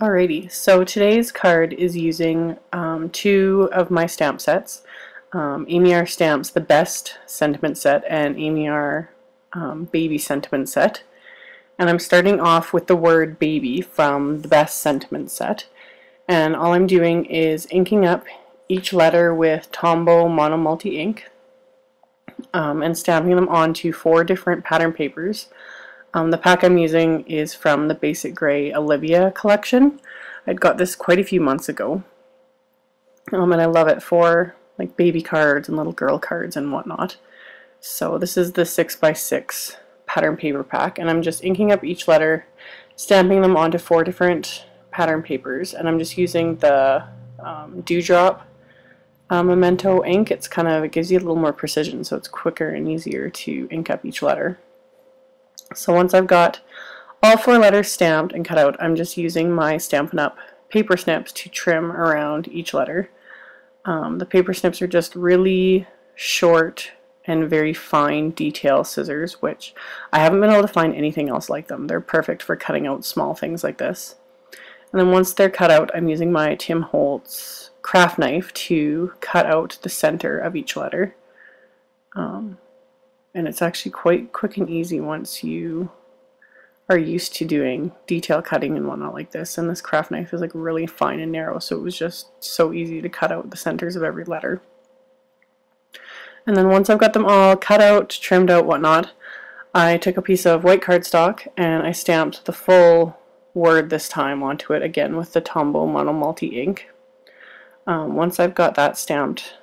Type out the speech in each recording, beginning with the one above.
Alrighty, so today's card is using two of my stamp sets. AmyR Stamps the Best Sentiment Set and AmyR Baby Sentiment Set. And I'm starting off with the word baby from the Best Sentiment Set. And all I'm doing is inking up each letter with Tombow Mono Multi ink and stamping them onto 4 different pattern papers. The pack I'm using is from the Basic Gray Olivia collection. I'd got this quite a few months ago, and I love it for like baby cards and little girl cards and whatnot. So this is the 6x6 pattern paper pack, and I'm just inking up each letter, stamping them onto 4 different pattern papers, and I'm just using the Dewdrop Memento ink. It gives you a little more precision, so it's quicker and easier to ink up each letter. So once I've got all 4 letters stamped and cut out, I'm just using my Stampin' Up! Paper snips to trim around each letter. The paper snips are just really short and very fine detail scissors, which I haven't been able to find anything else like them. They're perfect for cutting out small things like this. And then once they're cut out, I'm using my Tim Holtz craft knife to cut out the center of each letter. And it's actually quite quick and easy once you are used to doing detail cutting and whatnot like this. And this craft knife is like really fine and narrow, so it was just so easy to cut out the centers of every letter. And then once I've got them all cut out, trimmed out, whatnot, I took a piece of white cardstock and I stamped the full word this time onto it, again with the Tombow Mono Multi ink. Once I've got that stamped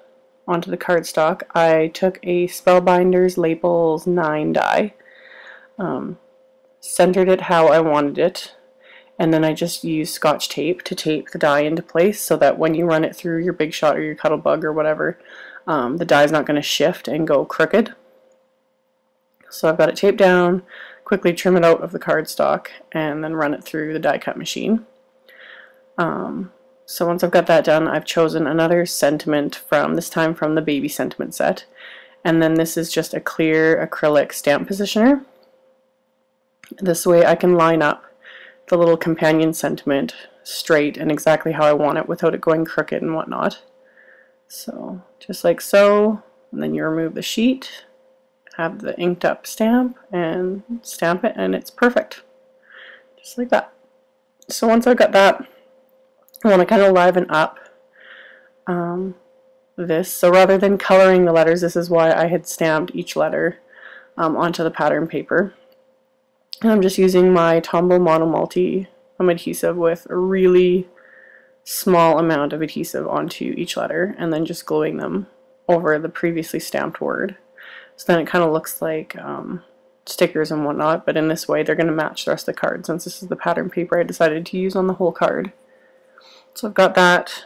onto the cardstock, I took a Spellbinders Labels 9 die, centered it how I wanted it, and then I just used Scotch tape to tape the die into place so that when you run it through your Big Shot or your Cuttlebug or whatever, the die is not going to shift and go crooked. So I've got it taped down, quickly trim it out of the cardstock, and then run it through the die cut machine. So once I've got that done, I've chosen another sentiment this time from the Baby Sentiment set. And then this is just a clear acrylic stamp positioner. This way I can line up the little companion sentiment straight and exactly how I want it without it going crooked and whatnot. So just like so, and then you remove the sheet, have the inked up stamp, and stamp it, and it's perfect. Just like that. So once I've got that, I want to kind of liven up this. So rather than coloring the letters, this is why I had stamped each letter onto the pattern paper. And I'm just using my Tombow Mono Multi adhesive with a really small amount of adhesive onto each letter, and then just gluing them over the previously stamped word. So then it kind of looks like stickers and whatnot, but in this way they're going to match the rest of the card, since this is the pattern paper I decided to use on the whole card. So I've got that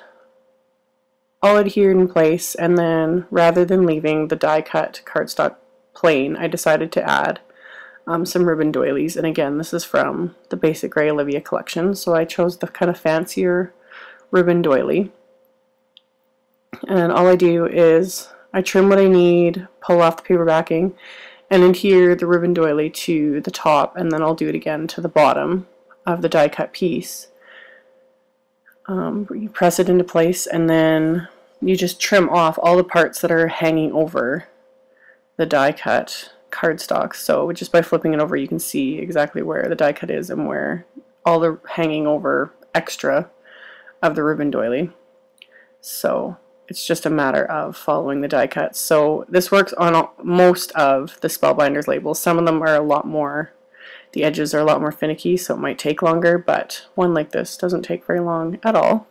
all adhered in place, and then rather than leaving the die cut cardstock plain, I decided to add some ribbon doilies. And again, this is from the Basic Gray Olivia collection, so I chose the kind of fancier ribbon doily. And all I do is I trim what I need, pull off the paper backing, and adhere the ribbon doily to the top, and then I'll do it again to the bottom of the die cut piece. You press it into place, and then you just trim off all the parts that are hanging over the die cut cardstock. So just by flipping it over, you can see exactly where the die cut is and where all the hanging over extra of the ribbon doily. So it's just a matter of following the die cut. So this works on most of the Spellbinders labels. Some of them are a lot more, the edges are a lot more finicky, so it might take longer, but one like this doesn't take very long at all.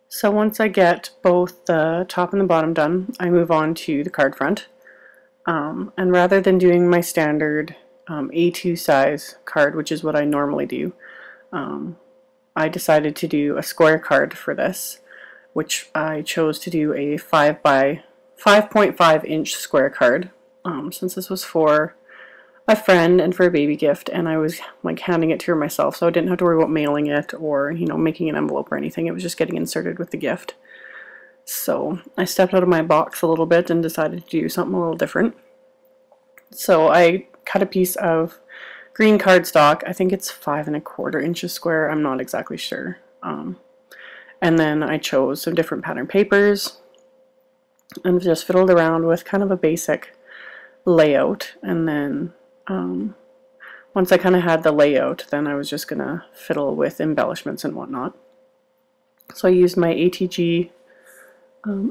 So once I get both the top and the bottom done, I move on to the card front. And rather than doing my standard A2 size card, which is what I normally do, I decided to do a square card for this, which I chose to do a 5 by 5.5 inch square card, since this was for a friend and for a baby gift, and I was like handing it to her myself, so I didn't have to worry about mailing it or, you know, making an envelope or anything. It was just getting inserted with the gift. So I stepped out of my box a little bit and decided to do something a little different. So I cut a piece of green cardstock. I think it's 5¼ inches square. I'm not exactly sure. And then I chose some different pattern papers and just fiddled around with kind of a basic layout. And then once I kind of had the layout, then I was just gonna fiddle with embellishments and whatnot. So I used my ATG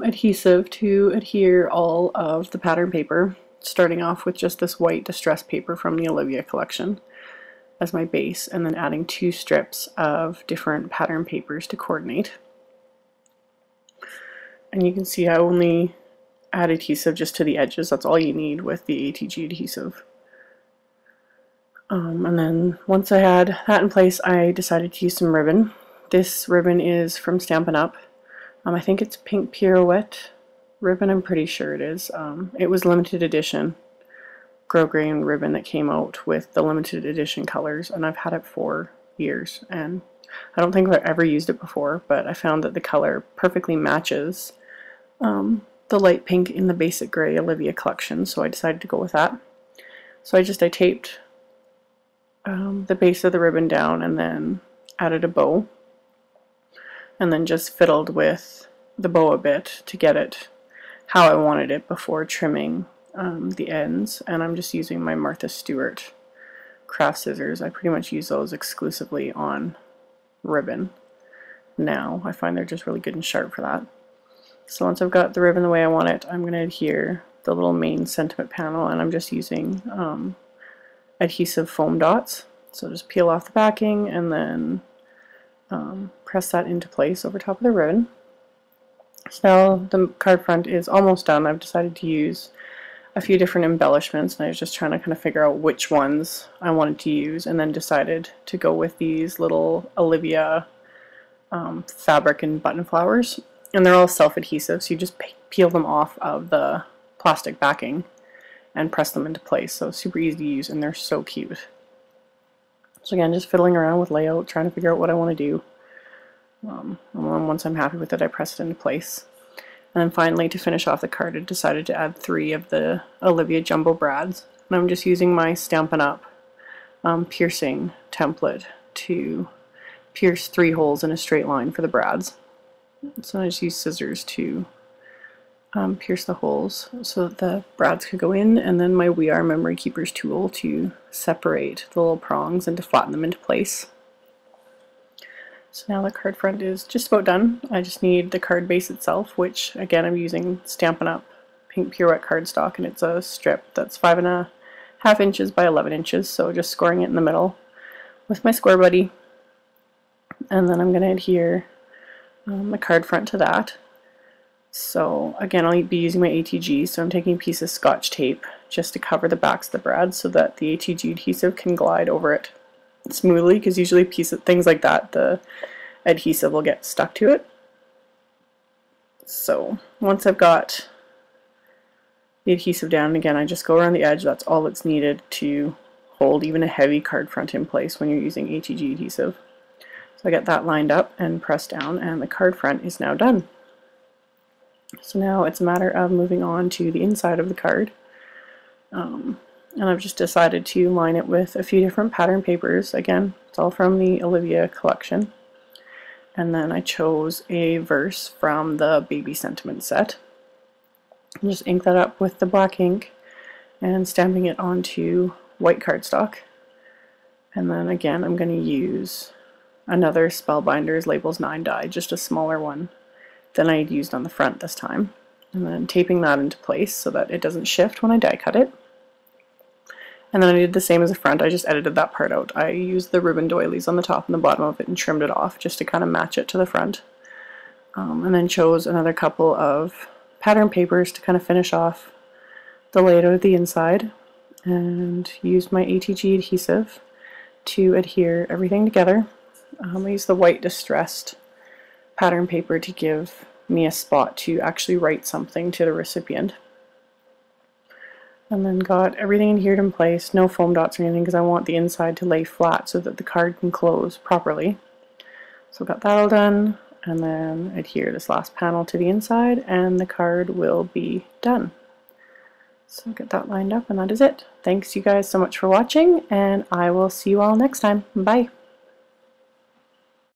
adhesive to adhere all of the pattern paper, starting off with just this white distress paper from the Olivia collection as my base, and then adding 2 strips of different pattern papers to coordinate. And you can see I only add adhesive just to the edges. That's all you need with the ATG adhesive. And then once I had that in place, I decided to use some ribbon. This ribbon is from Stampin' Up. I think it's Pink Pirouette ribbon, I'm pretty sure it is. It was limited edition grosgrain ribbon that came out with the limited edition colors, and I've had it for years, and I don't think I've ever used it before, but I found that the color perfectly matches the light pink in the basic gray Olivia collection, so I decided to go with that. So I taped the base of the ribbon down and then added a bow, and then just fiddled with the bow a bit to get it how I wanted it before trimming the ends. And I'm just using my Martha Stewart craft scissors. I pretty much use those exclusively on ribbon now. I find they're just really good and sharp for that. So once I've got the ribbon the way I want it, I'm going to adhere the little main sentiment panel, and I'm just using adhesive foam dots. So just peel off the backing and then press that into place over top of the ribbon. So now the card front is almost done. I've decided to use a few different embellishments, and I was just trying to kind of figure out which ones I wanted to use, and then decided to go with these little Olivia fabric and button flowers. And they're all self-adhesive, so you just peel them off of the plastic backing and press them into place. So super easy to use, and they're so cute. So again, just fiddling around with layout, trying to figure out what I want to do. And once I'm happy with it, I press it into place. And then finally, to finish off the card, I decided to add 3 of the Olivia Jumbo Brads. And I'm just using my Stampin' Up! Piercing template to pierce 3 holes in a straight line for the brads. So I just use scissors to pierce the holes so that the brads could go in, and then my AmyR Memory Keepers tool to separate the little prongs and to flatten them into place. So now the card front is just about done. I just need the card base itself, which again I'm using Stampin' Up! Pink Pirouette cardstock, and it's a strip that's 5½ inches by 11 inches, so just scoring it in the middle with my square buddy. And then I'm going to adhere the card front to that. So again, I'll be using my ATG, so I'm taking a piece of Scotch tape just to cover the backs of the brad so that the ATG adhesive can glide over it smoothly, because usually things like that, the adhesive will get stuck to it. So once I've got the adhesive down, again I just go around the edge. That's all that's needed to hold even a heavy card front in place when you're using ATG adhesive. So I get that lined up and pressed down, and the card front is now done. So now it's a matter of moving on to the inside of the card. And I've just decided to line it with a few different pattern papers. Again, it's all from the Olivia collection. And then I chose a verse from the Baby Sentiment set. And just ink that up with the black ink and stamping it onto white cardstock. And then again, I'm going to use another Spellbinders Labels 9 die, just a smaller one than I had used on the front this time. And then taping that into place so that it doesn't shift when I die cut it. And then I did the same as the front. I just edited that part out. I used the ribbon doilies on the top and the bottom of it and trimmed it off just to kind of match it to the front. And then chose another couple of pattern papers to kind of finish off the layout of the inside, and used my ATG adhesive to adhere everything together. I used the white distressed pattern paper to give me a spot to actually write something to the recipient. And then got everything adhered in place, no foam dots or anything, because I want the inside to lay flat so that the card can close properly. So got that all done, and then adhere this last panel to the inside, and the card will be done. So get that lined up, and that is it. Thanks you guys so much for watching, and I will see you all next time. Bye!